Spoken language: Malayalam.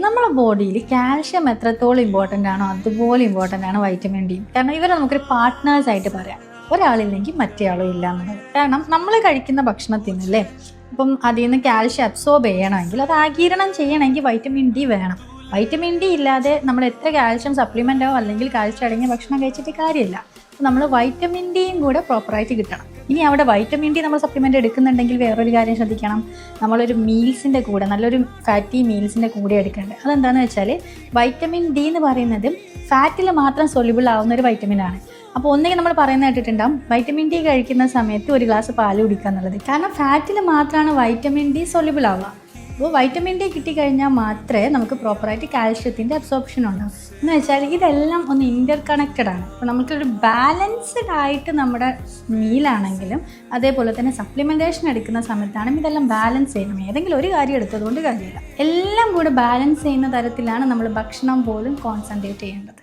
നമ്മളെ ബോഡിയിൽ കാൽഷ്യം എത്രത്തോളം ഇമ്പോർട്ടൻ്റ് ആണോ അതുപോലെ ഇമ്പോർട്ടൻ്റ് ആണ് വൈറ്റമിൻ ഡി. കാരണം ഇവരെ നമുക്കൊരു പാർട്ട്നേഴ്സ് ആയിട്ട് പറയാം. ഒരാളില്ലെങ്കിൽ മറ്റേ ആളും ഇല്ല എന്നുള്ളത്. കാരണം നമ്മൾ കഴിക്കുന്ന ഭക്ഷണത്തിനല്ലേ ഇപ്പം അതിൽ നിന്ന് കാൽഷ്യം അബ്സോർബ് ചെയ്യണമെങ്കിൽ അത് ആഗിരണം ചെയ്യണമെങ്കിൽ വൈറ്റമിൻ ഡി വേണം. വൈറ്റമിൻ ഡി ഇല്ലാതെ നമ്മൾ എത്ര കാൽഷ്യം സപ്ലിമെൻറ്റോ അല്ലെങ്കിൽ കാൽഷ്യം അടങ്ങിയ ഭക്ഷണം കഴിച്ചിട്ട് കാര്യമില്ല. അപ്പോൾ നമ്മൾ വൈറ്റമിൻ ഡിയും കൂടെ പ്രോപ്പറായിട്ട് കിട്ടണം. ഇനി അവിടെ വൈറ്റമിൻ ഡി നമ്മൾ സപ്ലിമെൻ്റ് എടുക്കുന്നുണ്ടെങ്കിൽ വേറൊരു കാര്യം ശ്രദ്ധിക്കണം. നമ്മളൊരു മീൽസിൻ്റെ കൂടെ നല്ലൊരു ഫാറ്റി മീൽസിൻ്റെ കൂടെ എടുക്കേണ്ടത്. അതെന്താണെന്ന് വെച്ചാൽ വൈറ്റമിൻ ഡി എന്ന് പറയുന്നത് ഫാറ്റിൽ മാത്രം സൊല്യൂബിൾ ആവുന്ന ഒരു വൈറ്റമിനാണ്. അപ്പോൾ ഒന്നെങ്കിൽ നമ്മൾ പറയുന്നത് കേട്ടിട്ടുണ്ടാവും വൈറ്റമിൻ ഡി കഴിക്കുന്ന സമയത്ത് ഒരു ഗ്ലാസ് പാല് കുടിക്കുക എന്നുള്ളത്. കാരണം ഫാറ്റിൽ മാത്രമാണ് വൈറ്റമിൻ ഡി സൊല്യൂബിൾ ആവുക. അപ്പോൾ വൈറ്റമിൻ ഡി കിട്ടിക്കഴിഞ്ഞാൽ മാത്രമേ നമുക്ക് പ്രോപ്പറായിട്ട് കാൽഷ്യത്തിൻ്റെ അബ്സോർപ്ഷൻ ഉണ്ടാവും. എന്ന് വെച്ചാൽ ഇതെല്ലാം ഒന്ന് ഇൻ്റർ കണക്റ്റഡ് ആണ്. അപ്പോൾ നമുക്കൊരു ബാലൻസ്ഡ് ആയിട്ട് നമ്മുടെ മീലാണെങ്കിലും അതേപോലെ തന്നെ സപ്ലിമെൻറ്റേഷൻ എടുക്കുന്ന സമയത്താണെങ്കിൽ ഇതെല്ലാം ബാലൻസ് ചെയ്യണം. ഏതെങ്കിലും ഒരു കാര്യം എടുത്തതുകൊണ്ട് കാര്യമില്ല. എല്ലാം കൂടെ ബാലൻസ് ചെയ്യുന്ന തരത്തിലാണ് നമ്മൾ ഭക്ഷണം പോലും കോൺസെൻട്രേറ്റ് ചെയ്യേണ്ടത്.